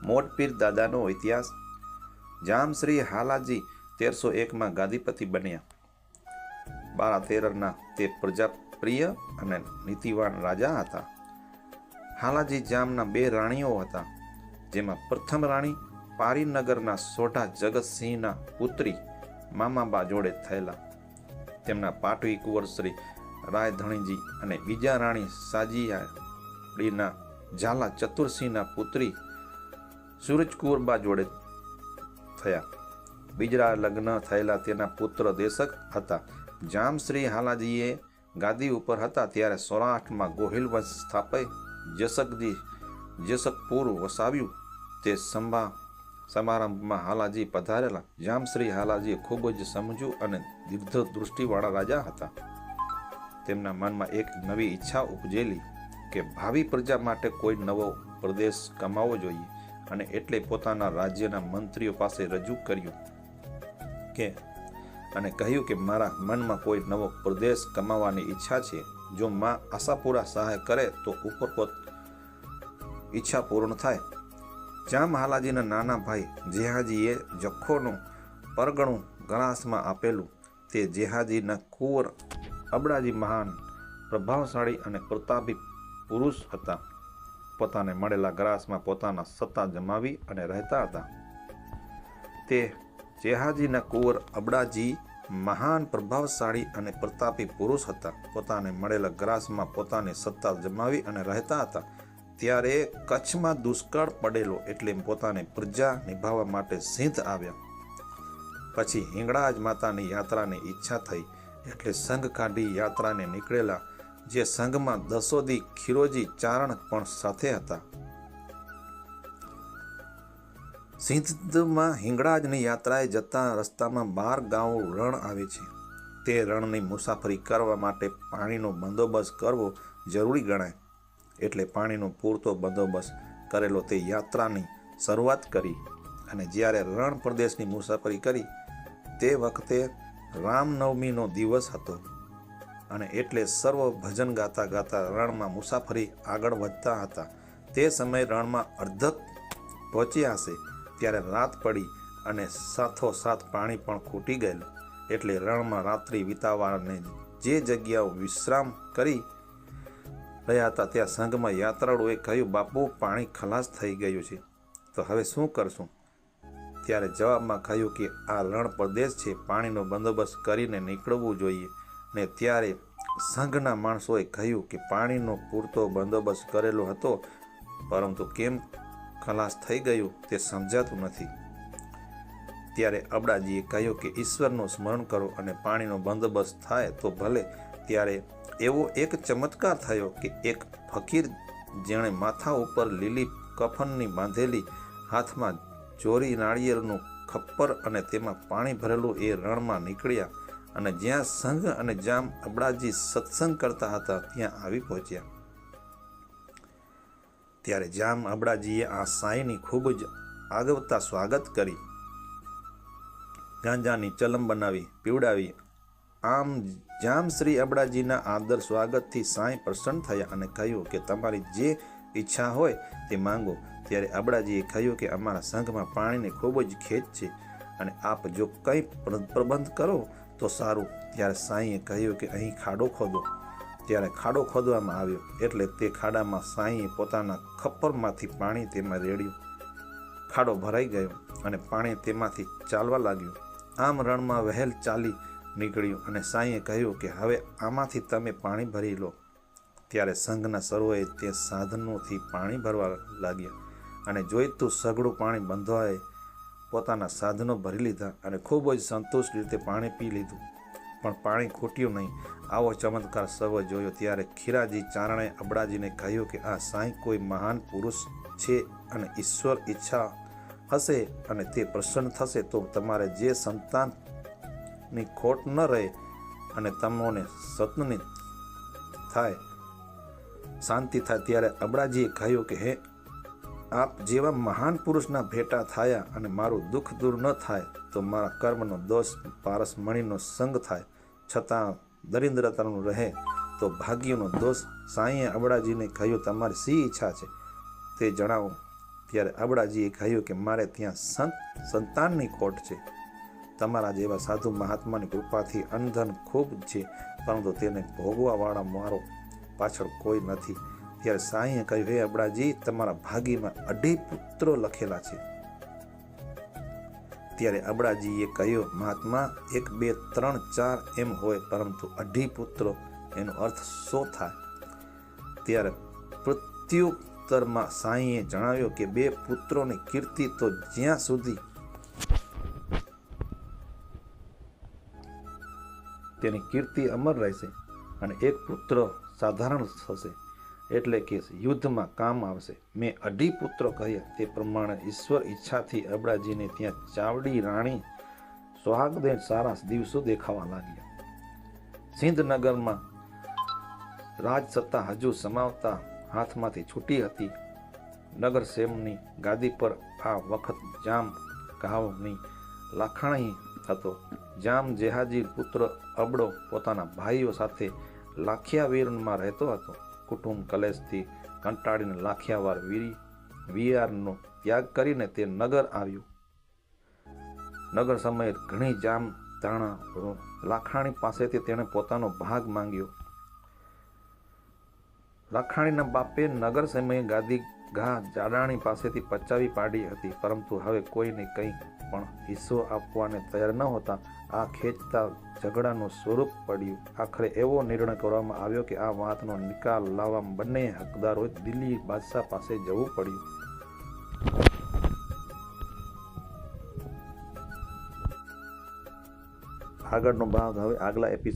મોટપીર દાદાનો ઇતિહાસ। જામશ્રી હાલાજી 1301 ગાદીપતિ બન્યા। 1213 તે પ્રજાપ્રિય અને નીતિવાન રાજા હતા। હાલાજી જામના 2 રાણીઓ હતા, જેમાં પ્રથમ રાણી પારીનગરના સોઢા જગતસિંહના પુત્રી મામાબા જોડે થયેલા। તેમના પાટવી કુંવર શ્રી રાયધણીજી અને બીજા રાણી સાજીયાડીના ઝાલા ચતુરસિંહના પુત્રી સૂરજકુંવરબા જોડે થયા। બીજા લગ્ન થયેલા તેના પુત્ર દેશક હતા। જામશ્રી હાલાજીએ ગાદી ઉપર હતા ત્યારે સૌરાષ્ટ્રમાં ગોહિલ વંશ સ્થાપાઈ જેસકપુર વસાવ્યું। તે સમારંભમાં હાલાજી પધારેલા। જામશ્રી હાલાજી ખૂબ જ સમજુ અને દીર્ઘ દૃષ્ટિવાળા રાજા હતા। તેમના મનમાં એક નવી ઈચ્છા ઉપજેલી કે ભાવિ પ્રજા માટે કોઈ નવો પ્રદેશ કમાવો જોઈએ, અને એટલે પોતાના રાજ્યના મંત્રીઓ પાસે રજૂ કર્યું અને કહ્યું કે મારા મનમાં કોઈ નવો પ્રદેશ કમાવાની ઈચ્છા છે। જો માં આશાપુરા સહાય કરે તો ઉપરકોત ઈચ્છા પૂર્ણ થાય। જામ હાલાજીના નાના ભાઈ જેહાજીએ જખોનું પરગણું ગ્રાસમાં આપેલું। તે જેહાજીના કુંવર અબડાજી મહાન પ્રભાવશાળી અને પ્રતાપી પુરુષ હતા। પોતાને મળેલા ગ્રાસમાં પોતાના સત્તા જમાવી અને રહેતા હતા। તે જેહાજીના કુંવર અબડાજી મહાન પ્રભાવશાળી અને પ્રતાપી પુરુષ હતા। પોતાને મળેલા ગ્રાસમાં પોતાની સત્તા જમાવી અને રહેતા હતા। ત્યારે કચ્છમાં દુષ્કાળ પડેલો, એટલે પોતાની પ્રજા નિભાવવા માટે સિંધ આવ્યા। પછી હિંગળાજ માતાની યાત્રાની ઈચ્છા થઈ, એટલે સંઘ કાઢી યાત્રાને નીકળેલા। જે સંઘમાં દસોદી ખીરોજી ચારણ પણ સાથે હતા। સિંધમાં હિંગળાજની યાત્રાએ જતા રસ્તામાં 12 ગાઉ રણ આવે છે। તે રણની મુસાફરી કરવા માટે પાણીનો બંદોબસ્ત કરવો જરૂરી ગણાય, એટલે પાણીનો પૂરતો બંદોબસ્ત કરેલો તે યાત્રાની શરૂઆત કરી। અને જ્યારે રણ પ્રદેશની મુસાફરી કરી તે વખતે રામનવમીનો દિવસ હતો, અને એટલે સર્વ ભજન ગાતા ગાતા રણમાં મુસાફરી આગળ વધતા હતા। તે સમયે રણમાં અર્ધક પહોંચ્યા હશે ત્યારે રાત પડી અને સાથોસાથ પાણી પણ ખૂટી ગયેલું, એટલે રણમાં રાત્રિ વિતાવવાને જે જગ્યાઓ વિશ્રામ કરી રહ્યા હતા ત્યાં સંઘમાં યાત્રાળુઓએ કહ્યું, બાપુ પાણી ખલાસ થઈ ગયું છે, તો હવે શું કરશું? ત્યારે જવાબમાં કહ્યું કે આ રણ પ્રદેશ છે, પાણીનો બંદોબસ્ત કરીને નીકળવું જોઈએ। ને ત્યારે સંઘના માણસોએ કહ્યું કે પાણીનો પૂરતો બંદોબસ્ત કરેલો હતો, પરંતુ કેમ ખલાસ થઈ ગયું તે સમજાતું નથી। ત્યારે અબડાજીએ કહ્યું કે ઈશ્વરનું સ્મરણ કરો અને પાણીનો બંદોબસ્ત થાય તો ભલે। ત્યારે એવો એક ચમત્કાર થયો કે એક ફકીર, જેણે માથા ઉપર લીલી કફનની બાંધેલી, હાથમાં ચોરી નાળિયેરનું ખપ્પર અને તેમાં પાણી ભરેલું એ રણમાં નીકળ્યા, અને જ્યાં સંઘ અને જામ અબડાજી સત્સંગ કરતા હતા ત્યાં આવી પહોંચ્યા। ત્યારે જામ અબડાજીએ આ સાંઈની ખૂબ જ આગવતા સ્વાગત કરી, ગાંજાની ચલમ બનાવી પીવડાવી। આમ જામ શ્રી અબડાજીના આદર સ્વાગતથી સાંઈ પ્રસન્ન થયા અને કહ્યું કે તમારી જે ઈચ્છા હોય તે માંગો। ત્યારે અબડાજીએ કહ્યું કે અમારા સંઘમાં પાણીની ખૂબ જ ખેંચ છે, અને આપ જો કંઈ પ્રબંધ કરો તો સારું। ત્યારે સાંઈએ કહ્યું કે અહીં ખાડો ખોદો। ત્યારે ખાડો ખોદવામાં આવ્યો, એટલે તે ખાડામાં સાંઈએ પોતાના ખપ્પરમાંથી પાણી તેમાં રેડ્યું। ખાડો ભરાઈ ગયો અને પાણી તેમાંથી ચાલવા લાગ્યું। આમ રણમાં વહેલ ચાલી નીકળ્યું, અને સાંઈએ કહ્યું કે હવે આમાંથી તમે પાણી ભરી લો। ત્યારે સંઘના સર્વોએ તે સાધનોથી પાણી ભરવા લાગ્યા, અને જોઈતું સઘળું પાણી બંધોએ પોતાના સાધનો ભરી લીધા, અને ખૂબ જ સંતુષ્ટ રીતે પાણી પી લીધું, પણ પાણી ખૂટ્યું નહીં। આવો ચમત્કાર સર્વે જોયો ત્યારે ખીરાજી ચારણે અબડાજીને કહ્યું કે આ સાંઈ કોઈ મહાન પુરુષ છે, અને ઈશ્વર ઈચ્છા હશે અને તે પ્રસન્ન થશે તો તમારે જે સંતાનની ખોટ ન રહે અને તમને સતની થાય, શાંતિ થાય। ત્યારે અબડાજીએ કહ્યું કે હે આપ જેવા મહાન પુરુષના ભેટા થયા અને મારું દુઃખ દૂર ન થાય તો મારા કર્મનો દોષ પારસમણીનો સંગ થાય, છતાં દરિદ્રતાનું રહે તો ભાગ્યનો દોષ। સાંઈએ અબડાજીને કહ્યું તમારી શી ઈચ્છા છે તે જણાવો। ત્યારે અબડાજીએ કહ્યું કે મારે ત્યાં સંતાનની ખોટ છે. તમારા જેવા સાધુ મહાત્માની કૃપાથી અંધન ખૂબ છે, પરંતુ તેને ભોગવાવાળા મારો પાછળ કોઈ નથી. ત્યારે સાંઈએ કહ્યું, હે અબડાજી, તમારા ભાગીમાં 2.5 પુત્રો લખેલા છે. ત્યારે અબડાજીએ કહ્યું, મહાત્મા, 1 2 3 4 એમ હોય, પરંતુ 2.5 પુત્રો એનો અર્થ શું થાય? ત્યારે પ્રત્યુત્તરમાં સાંઈએ જણાવ્યું કે 2 પુત્રોની કીર્તિ તો જ્યાં સુધી તેની કીર્તિ અમર રહેશે, અને 1 પુત્ર સાધારણ થશે, એટલે કે યુદ્ધમાં કામ આવશે. મેં 2.5 પુત્રો કહ્યા. તે પ્રમાણે ઈશ્વર ઈચ્છાથી અબડાજીને ત્યાં ચાવડી રાણી સોહાગને સારા દિવસો દેખાવા લાગ્યા. સિંધનગરમાં રાજસત્તા હજુ સમાવતા હાથમાંથી છૂટી હતી. નગરસેમની ગાદી પર આ વખત જામ ગાવની લાખાણી હતો. જામ જેહાજી પુત્ર અબડો પોતાના ભાઈઓ સાથે લાખિયાવીરમાં રહેતો હતો. કુટુંબ કલેશથી કંટાળીને લાખિયાવાર વિયારનો ત્યાગ કરીને તે નગર આવ્યું. નગર સમયે ઘણી જામ તાણા લાખાણી પાસેથી તેણે પોતાનો ભાગ માંગ્યો. લાખાણીના બાપે નગર સમયે ગાદી ઘા જાડાણી પાસેથી પચાવી પાડી હતી, પરંતુ હવે કોઈને કંઈ પણ હિસ્સો આપવાને તૈયાર ન હોતા આ ખેંચતા ઝઘડાનું સ્વરૂપ પડ્યું. આખરે એવો નિર્ણય કરવામાં આવ્યો કે આ વાતનો નિકાલ લાવવા બંને હકદારોએ દિલ્હી બાદશાહ પાસે જવું પડ્યું. આગળનો ભાગ હવે આગલા એપિસોડ